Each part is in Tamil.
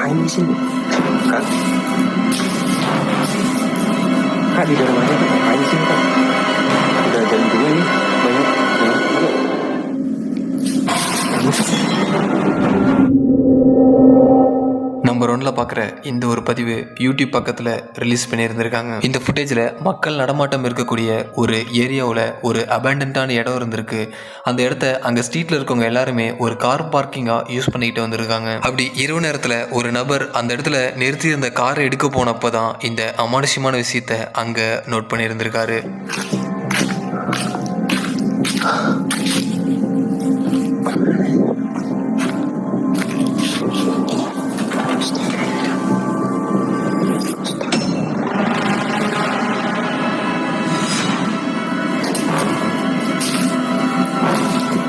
Ngapain di sini? Kak? Kak di dalam aja, Kak. Ngapain di sini, Kak? Udah jam 2 nih. Banyak. Ayo. Number 1ல பார்க்குற இந்த ஒரு பதிவு யூடியூப் பக்கத்தில் ரிலீஸ் பண்ணியிருந்திருக்காங்க. இந்த ஃபுட்டேஜில் மக்கள் நடமாட்டம் இருக்கக்கூடிய ஒரு ஏரியாவில் ஒரு அபேண்டன்டான இடம் இருந்திருக்கு. அந்த இடத்த அங்கே ஸ்ட்ரீட்டில் இருக்கவங்க எல்லாருமே ஒரு கார் பார்க்கிங்காக யூஸ் பண்ணிக்கிட்டு வந்திருக்காங்க. அப்படி இரவு நேரத்தில் ஒரு நபர் அந்த இடத்துல நிறுத்தி இருந்த காரை எடுக்க போனப்போ தான் இந்த அமானுஷ்யமான விஷயத்தை அங்கே note பண்ணியிருந்திருக்காரு.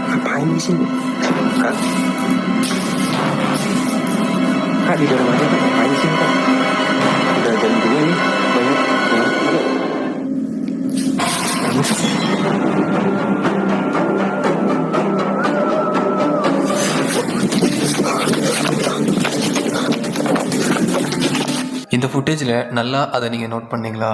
Ngapain di sini? Kak? Kak di dalam aja, Kak. Ngapain di sini, Kak? Udah jam 2 nih. Banyak. Ayo. இந்த ஃபுட்டேஜில் நல்லா அதை நீங்கள் நோட் பண்ணீங்களா?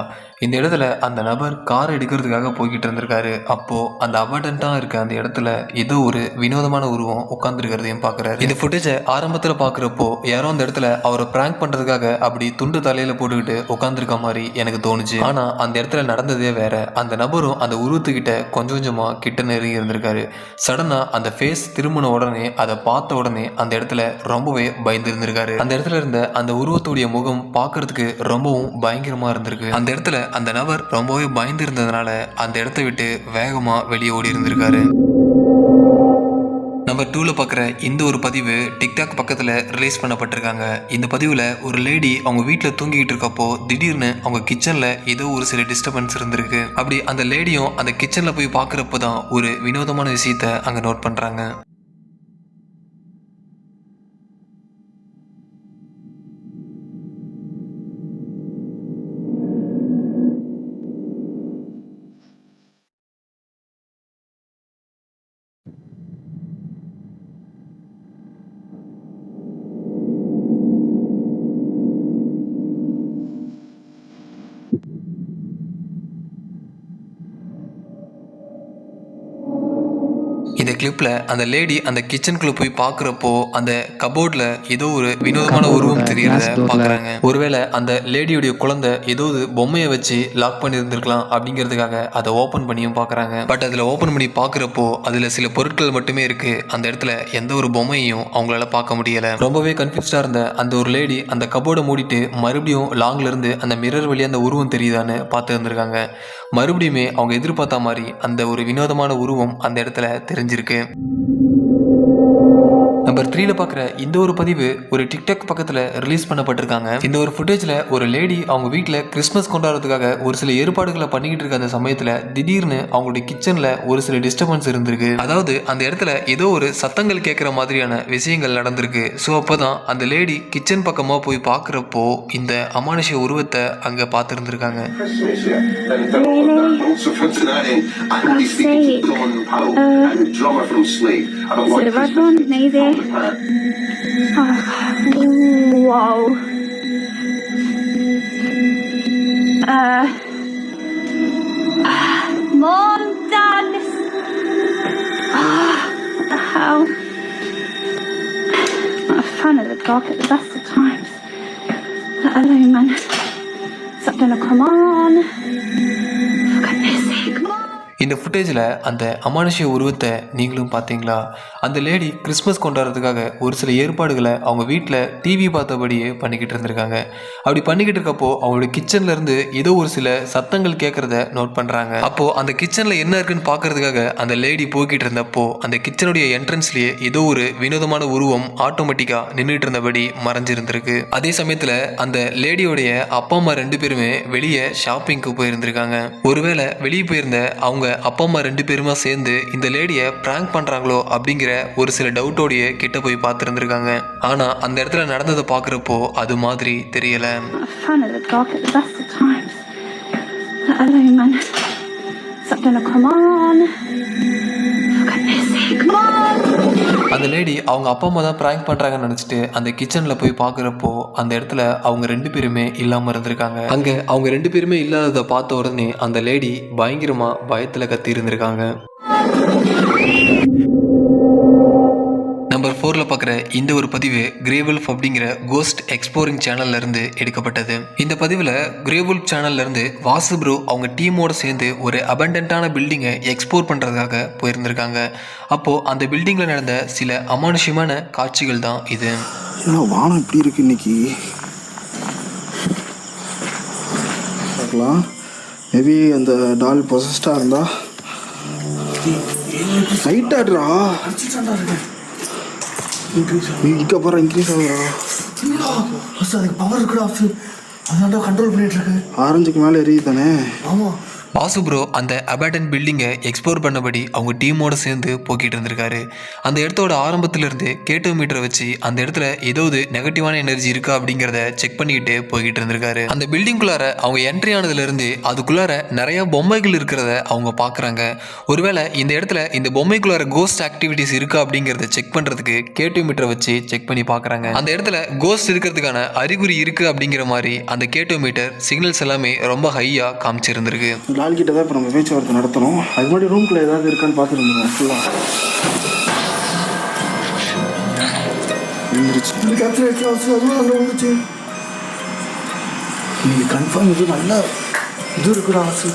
இந்த இடத்துல அந்த நபர் கார் எடுக்கிறதுக்காக போய்கிட்டு இருந்திருக்காரு. அப்போது அந்த அபண்டன்ட்டாக இருக்க அந்த இடத்துல ஏதோ ஒரு வினோதமான உருவம் உட்காந்துருக்கிறதையும் பார்க்குறாரு. இந்த ஃபுட்டேஜை ஆரம்பத்தில் பார்க்குறப்போ யாரோ அந்த இடத்துல அவரை ப்ராங்க் பண்ணுறதுக்காக அப்படி துண்டு தலையில் போட்டுக்கிட்டு உட்காந்துருக்க மாதிரி எனக்கு தோணுச்சு. ஆனால் அந்த இடத்துல நடந்ததே வேற. அந்த நபரும் அந்த உருவத்துக்கிட்ட கொஞ்சம் கொஞ்சமாக கிட்ட நெருங்கி இருந்திருக்காரு. சடனாக அந்த ஃபேஸ் திரும்பின உடனே அதை பார்த்த உடனே அந்த இடத்துல ரொம்பவே பயந்து இருந்திருக்காரு. அந்த இடத்துல இருந்த அந்த உருவத்துடைய முகம் பார்க்கறதுக்கு ரொம்பவும் பயங்கரமா இருந்திருக்கு. அந்த இடத்துல அந்த நபர் ரொம்பவே பயந்து இருந்ததுனால அந்த இடத்த விட்டு வேகமா வெளியே ஓடி இருந்திருக்காரு. நம்பர் 2ல பார்க்குற இந்த ஒரு பதிவு டிக்டாக் பக்கத்தில் ரிலீஸ் பண்ணப்பட்டிருக்காங்க. இந்த பதிவில் ஒரு லேடி அவங்க வீட்டில் தூங்கிக்கிட்டு இருக்கப்போ திடீர்னு அவங்க கிச்சனில் ஏதோ ஒரு சில டிஸ்டர்பன்ஸ் இருந்திருக்கு. அப்படி அந்த லேடியும் அந்த கிச்சனில் போய் பார்க்குறப்போ தான் ஒரு வினோதமான விஷயத்தை அங்கே நோட் பண்ணுறாங்க. இந்த கிளிப்பில் அந்த லேடி அந்த கிச்சனுக்குள்ளே போய் பார்க்குறப்போ அந்த கபோர்டில் ஏதோ ஒரு வினோதமான உருவம் தெரியறத பார்க்குறாங்க. ஒருவேளை அந்த லேடியுடைய குழந்தை ஏதோ பொம்மையை வச்சு லாக் பண்ணியிருந்திருக்கலாம் அப்படிங்கிறதுக்காக அதை ஓப்பன் பண்ணியும் பார்க்குறாங்க. பட் அதில் ஓப்பன் பண்ணி பார்க்குறப்போ அதில் சில பொருட்கள் மட்டுமே இருக்குது. அந்த இடத்துல எந்த ஒரு பொம்மையும் அவங்களால பார்க்க முடியலை. ரொம்பவே கன்ஃபியூஸ்டாக இருந்த அந்த ஒரு லேடி அந்த கபோர்டை மூடிட்டு மறுபடியும் லாங்லேருந்து அந்த மிரர் வழியாக அந்த உருவம் தெரியுதான்னு பார்த்து இருந்திருக்காங்க. மறுபடியுமே அவங்க எதிர்பார்த்த மாதிரி அந்த ஒரு வினோதமான உருவம் அந்த இடத்துல தெரிஞ்சிருக்கு. நம்பர் 3ல பார்க்குற இந்த ஒரு பதிவு ஒரு டிக்டாக் பக்கத்தில் ரிலீஸ் பண்ணப்பட்டிருக்காங்க. இந்த ஒரு ஃபுட்டேஜில் ஒரு லேடி அவங்க வீட்டில் கிறிஸ்மஸ் கொண்டாடுறதுக்காக ஒரு சில ஏற்பாடுகளை பண்ணிக்கிட்டு இருக்க அந்த சமயத்தில் திடீர்னு அவங்களுடைய கிச்சனில் ஒரு சில டிஸ்டர்பன்ஸ் இருந்திருக்கு. அதாவது அந்த இடத்துல ஏதோ ஒரு சத்தங்கள் கேட்குற மாதிரியான விஷயங்கள் நடந்திருக்கு. ஸோ அப்போ தான் அந்த லேடி கிச்சன் பக்கமாக போய் பார்க்குறப்போ இந்த அமானுஷ்ய உருவத்தை அங்கே பார்த்துருந்துருக்காங்க. Wow. Mom, Dad, what the hell? Not a fan of the dark at the best of times. Let alone, man. Something will come on. For goodness sake, Mom. இந்த ஃபுட்டேஜில் அந்த அமானுஷ்ய உருவத்தை நீங்களும் பார்த்தீங்களா? அந்த லேடி கிறிஸ்மஸ் கொண்டாடுறதுக்காக ஒரு சில ஏற்பாடுகளை அவங்க வீட்டில் டிவி பார்த்தபடியே பண்ணிக்கிட்டு இருந்திருக்காங்க. அப்படி பண்ணிக்கிட்டு இருக்கப்போ அவங்களோட கிச்சன்ல இருந்து ஏதோ ஒரு சில சத்தங்கள் கேட்குறத நோட் பண்ணுறாங்க. அப்போது அந்த கிச்சனில் என்ன இருக்குன்னு பார்க்கறதுக்காக அந்த லேடி போய்கிட்டு இருந்தப்போ அந்த கிச்சனுடைய என்ட்ரன்ஸ்லேயே ஏதோ ஒரு வினோதமான உருவம் ஆட்டோமேட்டிக்காக நின்றுட்டு இருந்தபடி மறைஞ்சிருந்திருக்கு. அதே சமயத்தில் அந்த லேடியோடைய அப்பா அம்மா 2 பேருமே வெளியே ஷாப்பிங்க்கு போயிருந்திருக்காங்க. ஒருவேளை வெளியே போயிருந்த அவங்க அப்பா அம்மா 2 பேருமா சேர்ந்து இந்த லேடியை பிராங்க் பண்ணுறாங்களோ அப்படிங்கிற ஒரு சில டவுட்டோடைய கிட்ட போய் பார்த்துருந்துருக்காங்க. ஆனால் அந்த இடத்துல நடந்ததை பார்க்குறப்போ அது மாதிரி தெரியல. அந்த லேடி அவங்க அப்பா அம்மா தான் ப்ராங்க் பண்ணுறாங்கன்னு நினச்சிட்டு அந்த கிச்சனில் போய் பார்க்குறப்போ அந்த இடத்துல அவங்க 2 பேருமே இல்லாமல் இருந்திருக்காங்க. அங்கே அவங்க 2 பேருமே இல்லாததை பார்த்த உடனே அந்த லேடி பயங்கரமாக பயத்தில் கத்தி இருந்திருக்காங்க. நம்பர் 4ல பார்க்குற இந்த ஒரு பதிவு கிரேவல்ஃப் அப்படிங்கிற கோஸ்ட் எக்ஸ்ப்ளோரிங் சேனல்ல இருந்து எடுக்கப்பட்டது. இந்த பதிவில் கிரேவல்ஃப் சேனல்ல இருந்து வாசு ப்ரோ அவங்க டீமோட சேர்ந்து ஒரு அபண்டன்டான பில்டிங்கை எக்ஸ்ப்ளோர் பண்ணுறதுக்காக போயிருந்திருக்காங்க. அப்போது அந்த பில்டிங்கில் நடந்த சில அமானுஷ்யமான காட்சிகள் தான் இது. வானம் இப்படி இருக்கு இன்னைக்கு. பார்க்கலாம். மேபி அந்த டால் பொசஸ்டாக இருந்தா லைட் ஆடுறா. இங்கே போகிற இன்க்ரீஸ் ஆகுறா. அதுக்கு பவர் இருக்குடா. அதான் கண்ட்ரோல் பண்ணிட்டு இருக்கு. ஆரஞ்சுக்கு மேலே எரியுது தானே. ஆமாம். வாசு ப்ரோ அந்த அபேண்டன் பில்டிங்கை எக்ஸ்ப்ளோர் பண்ணபடி அவங்க டீமோடு சேர்ந்து போக்கிட்டு இருந்திருக்காரு. அந்த இடத்தோட ஆரம்பத்திலிருந்து கேட்டோ மீட்டரை வச்சு அந்த இடத்துல ஏதாவது நெகட்டிவான எனர்ஜி இருக்கா அப்படிங்கிறத செக் பண்ணிக்கிட்டு போய்கிட்டு இருந்திருக்காரு. அந்த பில்டிங்குள்ளார அவங்க என்ட்ரி ஆனதுலேருந்து அதுக்குள்ளார நிறைய பொம்மைகள் இருக்கிறத அவங்க பார்க்குறாங்க. ஒருவேளை இந்த இடத்துல இந்த பொம்மைக்குள்ளார கோஸ்ட் ஆக்டிவிட்டிஸ் இருக்கா அப்படிங்கிறத செக் பண்ணுறதுக்கு கேட்டோ மீட்டரை வச்சு செக் பண்ணி பார்க்குறாங்க. அந்த இடத்துல கோஸ்ட் இருக்கிறதுக்கான அறிகுறி இருக்குது அப்படிங்கிற மாதிரி அந்த கேட்டோ மீட்டர் சிக்னல்ஸ் எல்லாமே ரொம்ப ஹையாக காமிச்சிருந்திருக்கு. டால் கிட்ட தான் இப்போ நம்ம பேச்சுவார்த்தை நடத்தணும். அது முன்னாடி ரூம்குள்ளே ஏதாவது இருக்கான்னு பார்த்துட்டு இருந்தோம். ஃபுல்லாக இன்னைக்கு கன்ஃபார்ம் இது நல்லா இது இருக்குடா ஆசு.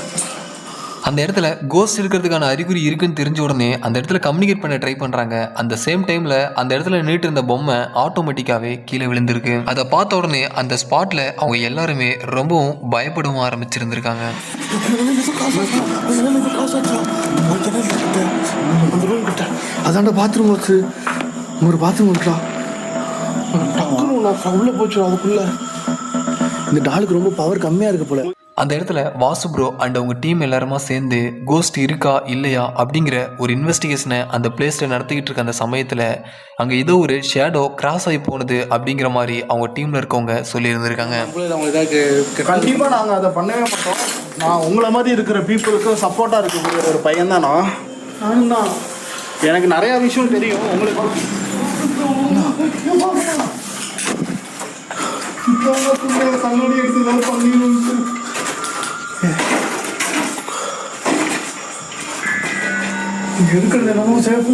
அந்த இடத்துல கோஸ்ட் இருக்கிறதுக்கான அறிகுறி இருக்குன்னு தெரிஞ்ச உடனே அந்த இடத்துல கம்யூனிகேட் பண்ண ட்ரை பண்ணுறாங்க. அந்த சேம் டைமில் அந்த இடத்துல நின்றுட்டு இருந்த பொம்மை ஆட்டோமேட்டிக்காகவே கீழே விழுந்திருக்கு. அதை பார்த்த உடனே அந்த ஸ்பாட்டில் அவங்க எல்லாருமே ரொம்பவும் பயப்படவும் ஆரம்பிச்சிருந்திருக்காங்க. அதாண்ட பாத்ரூம் வச்சு ஒரு பாத்ரூம் இருக்கா. உள்ளே போச்சு. அதுக்குள்ள இந்த டாலுக்கு ரொம்ப பவர் கம்மியாக இருக்கு போல. அந்த இடத்துல வாசு ப்ரோ அண்ட் அவங்க டீம் எல்லாருமா சேர்ந்து கோஸ்ட் இருக்கா இல்லையா அப்படிங்கிற ஒரு இன்வெஸ்டிகேஷனை அந்த பிளேஸில் நடத்திக்கிட்டு இருக்க அந்த சமயத்தில் அங்கே ஏதோ ஒரு ஷேடோ கிராஸ் ஆகி போனது அப்படிங்கிற மாதிரி அவங்க டீமில் இருக்கவங்க சொல்லியிருந்திருக்காங்க. கண்டிப்பாக நாங்கள் அதை பண்ணவே மாட்டோம். நான் உங்களை மாதிரி இருக்கிற பீப்புளுக்கு சப்போர்ட்டாக இருக்கக்கூடிய ஒரு பையன் தான் நானும் தான். எனக்கு நிறையா விஷயம் தெரியும். உங்களுக்கு தண்ணி எடுத்து பண்ணி இருக்கிறது என்னமோ சேஃப்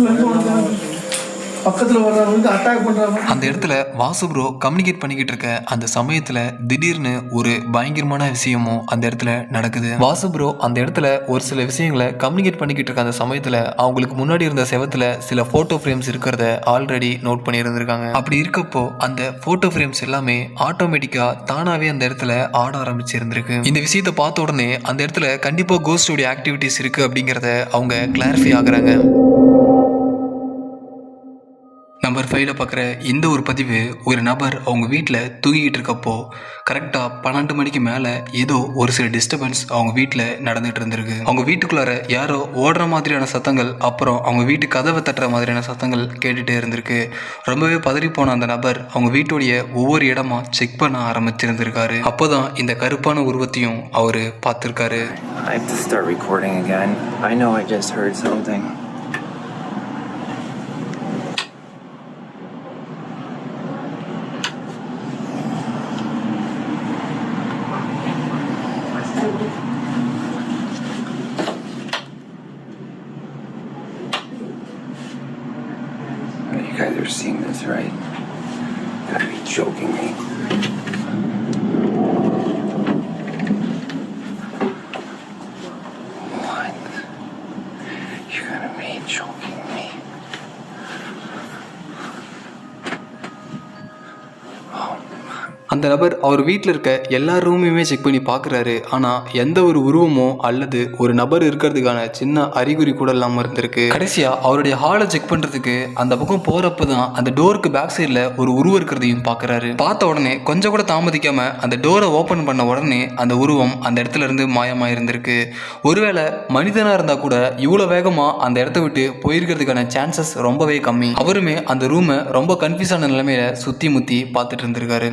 பக்கத்தில் வர்றவங்க அட்டாக் பண்ணுறாங்க. அந்த இடத்துல வாசு ப்ரோ கம்யூனிகேட் பண்ணிக்கிட்டு இருக்க அந்த சமயத்தில் திடீர்னு ஒரு பயங்கரமான விஷயமும் அந்த இடத்துல நடக்குது. வாசு ப்ரோ அந்த இடத்துல ஒரு சில விஷயங்களை கம்யூனிகேட் பண்ணிக்கிட்டு இருக்க அந்த சமயத்தில் அவங்களுக்கு முன்னாடி இருந்த செவத்தில் சில ஃபோட்டோ ஃப்ரேம்ஸ் இருக்கிறத ஆல்ரெடி நோட் பண்ணியிருந்திருக்காங்க. அப்படி இருக்கப்போ அந்த ஃபோட்டோ ஃப்ரேம்ஸ் எல்லாமே ஆட்டோமேட்டிக்காக தானாகவே அந்த இடத்துல ஆட ஆரம்பிச்சிருந்திருக்கு. இந்த விஷயத்தை பார்த்த உடனே அந்த இடத்துல கண்டிப்பாக கோஸ்டோடைய ஆக்டிவிட்டிஸ் இருக்குது அப்படிங்கிறத அவங்க கிளாரிஃபை ஆகுறாங்க. நம்பர் 5ல பார்க்குற இந்த ஒரு பதிவு ஒரு நபர் அவங்க வீட்டில் தூங்கிக்கிட்டு இருக்கப்போ கரெக்டாக 12 மணிக்கு மேலே ஏதோ ஒரு சில டிஸ்டர்பன்ஸ் அவங்க வீட்டில் நடந்துகிட்டு இருந்திருக்கு. அவங்க வீட்டுக்குள்ளார யாரோ ஓடுற மாதிரியான சத்தங்கள், அப்புறம் அவங்க வீட்டு கதவை தட்டுற மாதிரியான சத்தங்கள் கேட்டுகிட்டே இருந்திருக்கு. ரொம்பவே பதறி போன அந்த நபர் அவங்க வீட்டுடைய ஒவ்வொரு இடமா செக் பண்ண ஆரம்பிச்சிருந்திருக்காரு. அப்போ தான் இந்த கருப்பான உருவத்தையும் அவர் பார்த்துருக்காரு. I have to start recording again. I know I just heard something. You guys are seeing this, right? You gotta be joking me. What? You gotta be joking me. அந்த நபர் அவர் வீட்டில் இருக்க எல்லா ரூமையுமே செக் பண்ணி பார்க்குறாரு. ஆனால் எந்த ஒரு உருவமோ அல்லது ஒரு நபர் இருக்கிறதுக்கான சின்ன அறிகுறி கூட இல்லாமல் இருந்திருக்கு. கடைசியாக அவருடைய ஹாலை செக் பண்ணுறதுக்கு அந்த பக்கம் போகிறப்ப தான் அந்த டோருக்கு பேக் சைடில் ஒரு உருவம் இருக்கிறதையும் பார்க்குறாரு. பார்த்த உடனே கொஞ்சம் கூட தாமதிக்காமல் அந்த டோரை ஓப்பன் பண்ண உடனே அந்த உருவம் அந்த இடத்துல இருந்து மாயமாக இருந்திருக்கு. ஒருவேளை மனிதனாக இருந்தால் கூட இவ்வளோ வேகமாக அந்த இடத்த விட்டு போயிருக்கிறதுக்கான சான்சஸ் ரொம்பவே கம்மி. அவருமே அந்த ரூமை ரொம்ப கன்ஃபியூஸான நிலைமையில சுற்றி முற்றி பார்த்துட்டு இருந்திருக்காரு.